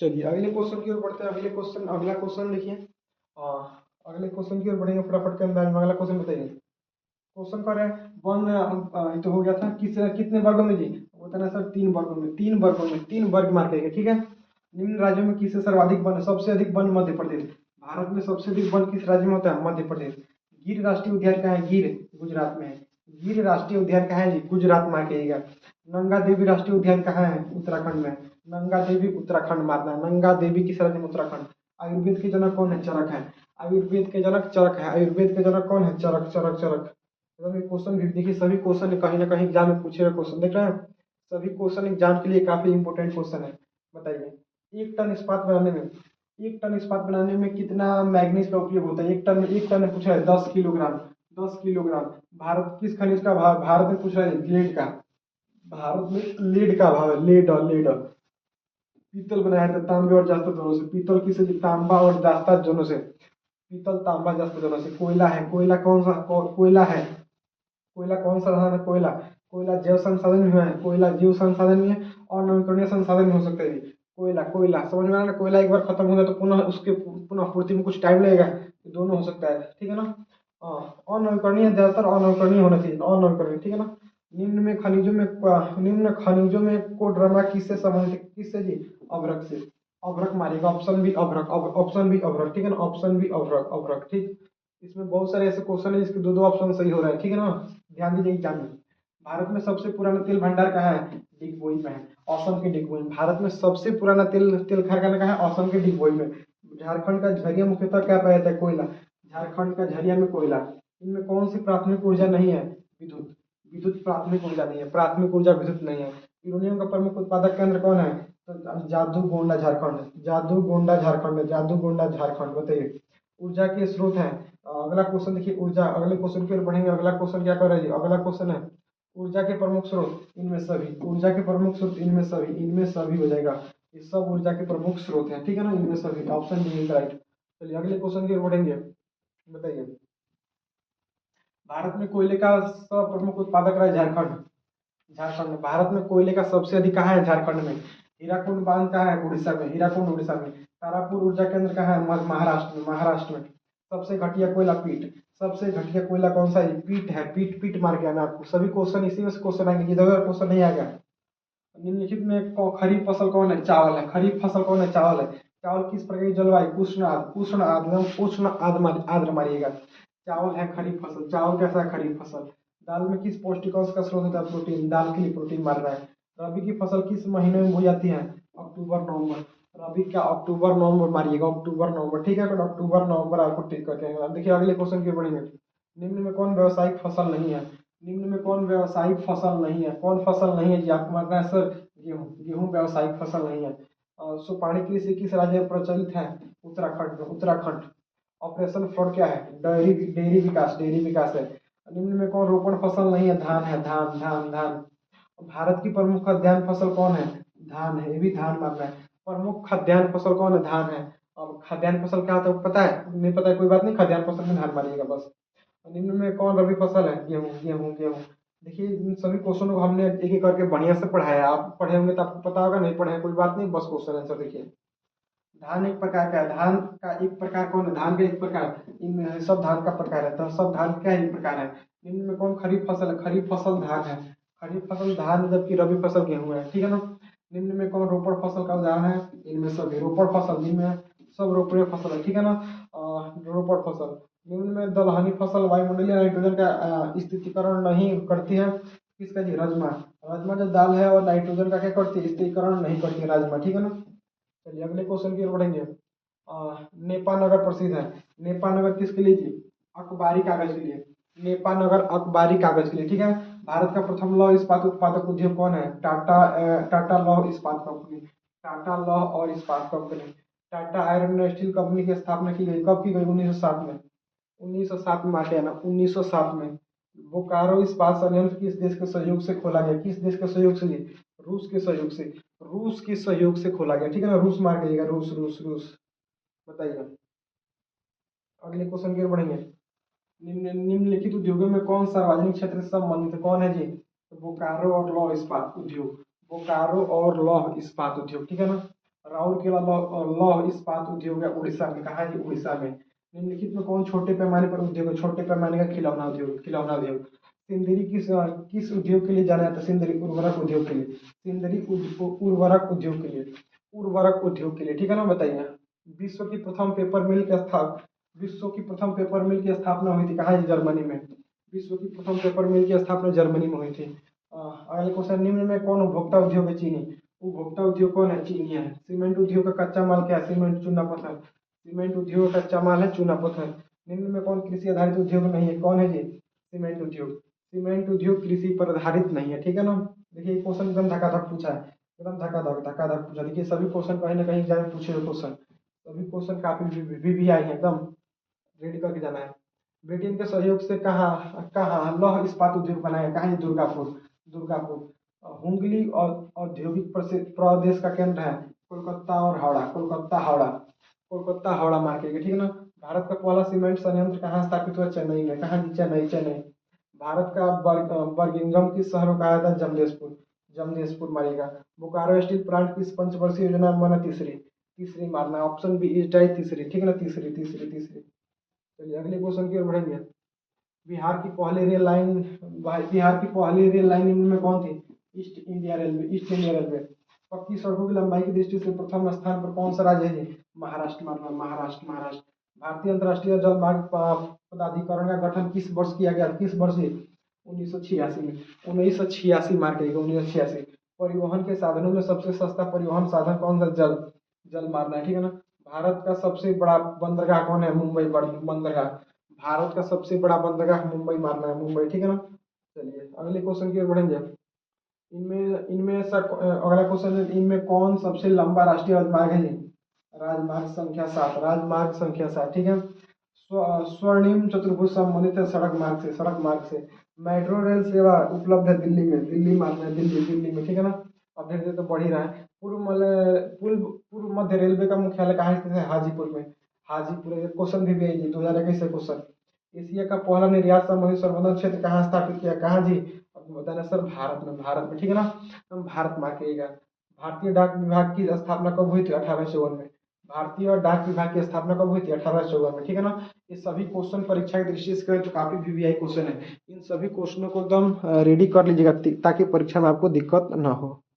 चलिए अगले क्वेश्चन की ओर बढ़ते हैं। अगला क्वेश्चन देखिए। अगले क्वेश्चन की ओर बढ़ेंगे फटाफट के अंदाज में। अगला क्वेश्चन बताइए। क्वेश्चन कर रहे हैं वन, ये तो हो गया था। कितने वर्गों में जी? बोलते ना सर 3 वर्गों में, 3 वर्ग मार के, ठीक है। निम्न राज्यों में किससे सर्वाधिक वन, सबसे अधिक वन मध्य प्रदेश। भारत में सबसे अधिक वन किस राज्य में होता है? मध्य प्रदेश। गिर राष्ट्रीय उद्यान कहाँ है? गिर गुजरात में है। गिर राष्ट्रीय उद्यान कहाँ है जी? गुजरात मार के। नंगा देवी राष्ट्रीय उद्यान कहाँ है? उत्तराखंड में है। नंगा देवी उत्तराखंड मारना है। नंगा देवी किस राज्य में? उत्तराखंड। आयुर्वेद के जनक कौन है? चरक है। आयुर्वेद के जनक चरक है। आयुर्वेद के जनक कौन है? चरक चरक चरक। मतलब ये क्वेश्चन भी देखिए, सभी क्वेश्चन कहीं ना कहीं एग्जाम में पूछे हुए क्वेश्चन देख रहे हैं। सभी क्वेश्चन एग्जाम के लिए काफी इंपोर्टेंट क्वेश्चन है। बताइए एक टन इस्पात बनाने में कितना मैग्नीज का उपयोग होता है? एक टन में पूछा है 10 किलोग्राम। 10 किलोग्राम। भारत किस खनिज का भाव, भारत में पूछ रहा है लेड का। भारत में लेड का भाव है। Lead lead. पीतल बनाया था तांबे और जास्ता दोनों से। पीतल किसे? तांबा और जास्ता दोनों से। पीतल तांबा जास्ता दोनों से। कोयला है। कोयला कौन सा कोयला है? कोयला कौन सा संसाधन है? कोयला। कोयला जैव संसाधन में है। कोयला जीव संसाधन में है और नवीकरणीय संसाधन में हो सकता है। कोयला कोयला समझ में आ रहा है ना? कोयला एक बार खत्म हो गया तो पुनः उसके पुनः पूर्ति में कुछ टाइम लगेगा। दोनों हो सकता है, ठीक है ना। अनवीकरणीय, ज्यादातर अनवीकरणीय होना चाहिए। अनवीकरणीय, ठीक है ना। निम्न खनिजों में कोडरमा किससे संबंधित है? किससे जी? अभ्रक से। अभ्रक मारेगा। ऑप्शन बी अभ्रक। ऑप्शन बी अभ्रक, ठीक है ना। ऑप्शन बी अभ्रक अभ्रक, ठीक। इसमें बहुत सारे ऐसे क्वेश्चन है जिसके दो दो ऑप्शन सही हो रहा है, ठीक है ना। ध्यान दीजिए एग्जाम में। भारत में सबसे पुराना तेल भंडार कहाँ है? डिगबोई में है। असम के डिगबोई में। भारत में सबसे पुराना तेल कारखाना कहाँ है? असम के डिगबोई में। झारखंड का झरिया मुख्यतः क्या पाया जाता है? कोयला। झारखंड का झरिया में कोयला। इनमें कौन सी प्राथमिक ऊर्जा नहीं है? विद्युत। विद्युत प्राथमिक ऊर्जा नहीं है। प्राथमिक ऊर्जा विद्युत नहीं है। यूरेनियम का प्रमुख उत्पादक केंद्र कौन है? तो जादूगोंडा झारखंड। जादूगोंडा झारखंड। जादूगोंडा झारखंड। बताइए। ऊर्जा के स्रोत हैं। अगला क्वेश्चन देखिए। ऊर्जा, अगले क्वेश्चन की ओर बढ़ेंगे। अगला क्वेश्चन क्या कर रहे हैं? अगला क्वेश्चन है ऊर्जा के प्रमुख स्रोत इनमें सभी। ऊर्जा के प्रमुख स्रोत इनमें सभी। इनमें सभी हो जाएगा। ये सब ऊर्जा के प्रमुख स्रोत हैं, ठीक है ना। इनमें सभी। Option D is right. चलिए अगले क्वेश्चन की ओर बढ़ेंगे। बताइए। भारत में कोयले का सब प्रमुख उत्पादक रहा है झारखंड। झारखंड में। भारत में कोयले का सबसे अधिक कहाँ है? झारखंड में। हीराकुंड बांध कहाँ है? उड़ीसा में। हीराकुंड उड़ीसा में। तारापुर ऊर्जा केंद्र कहाँ है? महाराष्ट्र में। महाराष्ट्र में। सबसे घटिया कोयला पीट। सबसे घटिया कोयला कौन सा है? पीट है। पीट पीट मार के आना आपको। सभी क्वेश्चन इसी में से क्वेश्चन आएंगे, इधर उधर क्वेश्चन नहीं आएगा। निम्नलिखित में खरीफ फसल कौन है? चावल है। खरीफ फसल कौन है? चावल है। चावल किस प्रकार की जलवायु? उष्ण आर्द्र। उष्ण आर्द्र, उष्ण आर्द्र मारिएगा। चावल है खरीफ फसल। चावल कैसा है? खरीफ फसल। दाल में किस पौष्टिक अंश का स्रोत होता है? प्रोटीन। दाल के लिए प्रोटीन मार रहा है। रबी की फसल किस महीने में बोई जाती है? अक्टूबर नवंबर। रबी क्या? अक्टूबर नवंबर मारिएगा। अक्टूबर नवंबर, ठीक है। तो अक्टूबर नवंबर आपको टिक करके आएगा। देखिए अगले क्वेश्चन की बढ़ेंगे। निम्न में कौन व्यावसायिक फसल नहीं है? निम्न में कौन व्यावसायिक फसल नहीं है? कौन फसल नहीं है जी? आपको मानना है सर गेहूं। गेहूं व्यावसायिक फसल नहीं है। सुपारी कृषि किस राज्य में प्रचलित है? उत्तराखंड में। उत्तराखंड। ऑपरेशन फ्लड क्या है? डेयरी विकास। डेयरी विकास है। निम्न में कौन रोपण फसल नहीं है? धान है। धान धान धान। भारत की प्रमुख खाद्यान्न फसल कौन है? धान है। ये भी धान मानना है। प्रमुख खाद्यान्न फसल कौन है? धान है। अब खाद्यान्न फसल क्या होता है पता है? नहीं पता है कोई बात नहीं, खाद्यान्न फसल में धान मानिएगा बस। निम्न में कौन रबी फसल है? गेहूं गेहूं गेहूं। देखिए इन सभी क्वेश्चनों को हमने एक एक करके बढ़िया से पढ़ाया है। आप पढ़े होंगे तो आपको पता होगा, नहीं पढ़े हैं कोई बात नहीं, बस क्वेश्चन आंसर देखिए। धान एक प्रकार का है। धान का एक प्रकार कौन है? धान का एक प्रकार, इनमें सब धान का प्रकार है तो सब धान का एक प्रकार है। निम्न में कौन खरीफ फसल है? खरीफ फसल धान है। खरीफ फसल धान, जबकि रबी फसल गेहूं है, ठीक है ना। निम्न में कौन रोपड़ फसल का उदाहरण है? इनमें सभी रोपड़ फसल, जिनमें सब रोपड़े फसल है, ठीक है ना। रोपड़ फसल। निम्न में दलहनी फसल वायुमंडलीय नाइट्रोजन का स्थितीकरण नहीं करती है। किसका जी? राजमा। राजमा जो दाल है और नाइट्रोजन का क्या करती है? स्थिरीकरण नहीं करती है राजमा, ठीक है ना। चलिए अगले क्वेश्चन की ओर बढ़ेंगे। नेपा नगर प्रसिद्ध है। नेपा नगर किसके लिए जी? अखबारी कागज के लिए। नेपा नगर अखबारी कागज के लिए, ठीक है। भारत का प्रथम लौह इस्पात उत्पादक उद्योग कौन है? टाटा लौह इस्पात कंपनी। टाटा लौह और इस्पात company. Tata iron and steel company की स्थापना की गई, कब की गई? 1907 में। 1907 में मार्टे आना, 1907 में। बोकारो इस्पात संयंत्र किस देश के सहयोग से खोला गया? किस देश के सहयोग से जी? रूस के सहयोग से। रूस के सहयोग से खोला गया, ठीक है ना। रूस मार करिएगा। रूस रूस रूस। बताइए अगले क्वेश्चन की ओर बढ़ेंगे। निम्नलिखित उद्योगों में कौन सार्वजनिक क्षेत्र से संबंधित है? कौन है जी? तो बोकारो और लौह इस्पात उद्योग। बोकारो और लौह इस्पात उद्योग, ठीक है ना। राउरकेला लौह इस्पात उद्योग है उड़ीसा में, कहा है जी उड़ीसा में। निम्नलिखित में कौन छोटे पैमाने पर उद्योग है, छोटे पैमाने का खिलौना उद्योग, खिलौना उद्योग। सिंदरी किस उद्योग के लिए जाना जाता है, सिंदरी उर्वरक उद्योग के लिए, सिंदरी उर्वरक उद्योग के लिए, उर्वरक उद्योग के लिए, ठीक है ना, बताइए। विश्व की प्रथम पेपर मिल की विश्व की प्रथम पेपर मिल की स्थापना हुई थी, कहाँ है, जर्मनी में। विश्व की प्रथम पेपर मिल की स्थापना जर्मनी में हुई थी। अगले क्वेश्चन, निम्न में कौन उपभोक्ता उद्योग है, चीनी। उपभोक्ता उद्योग कौन है, चीनी है। सीमेंट उद्योग का कच्चा माल क्या है, सीमेंट चूना पत्थर। सीमेंट उद्योग का कच्चा माल है चूना पत्थर। निम्न में कौन कृषि आधारित उद्योग नहीं है, कौन है जी, सीमेंट उद्योग। सीमेंट उद्योग कृषि पर आधारित नहीं है, ठीक है ना। देखिए क्वेश्चन एकदम धकाधक पूछा है, एकदम धकाधक धकाधक पूछा। देखिए सभी क्वेश्चन कहीं ना कहीं एग्जाम में पूछे हुए क्वेश्चन, सभी क्वेश्चन काफी भी आई है, एकदम रेडी करके जाना है। ब्रिटेन के सहयोग से कहाँ कहाँ लौह इस्पात उद्योग बनाया, कहाँ है, दुर्गापुर, दुर्गापुर। हुगली और औद्योगिक प्रदेश का केंद्र है कोलकाता और हावड़ा, कोलकाता हावड़ा, कोलकाता हावड़ा मार्केट, ठीक है ना। भारत का पहला सीमेंट संयंत्र कहाँ स्थापित हुआ, चेन्नई में, कहाँ जी, चेन्नई, चेन्नई। भारत का बर्गिंघम किस शहर को कहा था, जमशेदपुर, जमशेदपुर मारेगा। बोकारो स्टील प्लांट किस पंचवर्षीय योजना में बना, तीसरी, तीसरी मारना है, ऑप्शन बी इज डाई तीसरी, ठीक है ना, तीसरी, तीसरी, तीसरी। चलिए अगले क्वेश्चन की ओर बढ़ेंगे। बिहार की पहली रेल लाइन, बिहार की पहली रेल लाइन इनमें कौन थी, east India railway, east India railway. पक्की सड़कों की लंबाई की दृष्टि से प्रथम स्थान पर कौन सा राज्य है, महाराष्ट्र, मारना, महाराष्ट्र, महाराष्ट्र। भारतीय अंतर्राष्ट्रीय जल मार्ग प्राधिकरण का गठन किस वर्ष किया गया, किस वर्ष, 1986 में, 1986 मार्क करिएगा, 1986। परिवहन के साधनों में सबसे सस्ता परिवहन साधन कौन सा, जल, जल मारना है, ठीक है ना। भारत का सबसे बड़ा बंदरगाह कौन है, मुंबई बंदरगाह। भारत का सबसे बड़ा बंदरगाह मुंबई मारना है, मुंबई, ठीक है ना। चलिए अगले क्वेश्चन की ओर बढ़ेंगे। इनमें इनमें सर अगला क्वेश्चन है, इनमें कौन सबसे लंबा राष्ट्रीय राजमार्ग है जी, राजमार्ग संख्या 7, राजमार्ग संख्या 7, ठीक है। स्वर्णिम चतुर्भुज संबंधित है सड़क मार्ग से, सड़क मार्ग से। मेट्रो रेल सेवा उपलब्ध है दिल्ली में, दिल्ली मार्ग में, दिल्ली, दिल्ली में, ठीक है ना। अब धीरे धीरे तो बढ़ ही रहा है। पूर्व मध्य रेलवे का मुख्यालय कहाँ स्थित है, हाजीपुर में, हाजीपुर। ये क्वेश्चन भी है जी, 2021 से क्वेश्चन। एशिया का पहला निर्यात संबंधित संवर्धन क्षेत्र कहाँ स्थापित किया, कहाँ जी, आपको बताना सर, भारत में, भारत में, ठीक है ना। हम भारत मार्क करिएगा। भारतीय डाक विभाग की स्थापना कब हुई थी, 1854 में। भारतीय डाक विभाग की स्थापना कब हुई थी, 1854 में, ठीक है ना। ये सभी क्वेश्चन परीक्षा की दृष्टि से करें तो काफी वीवीआई क्वेश्चन है। इन सभी क्वेश्चनों को एकदम रेडी कर लीजिएगा ताकि परीक्षा में आपको दिक्कत ना हो।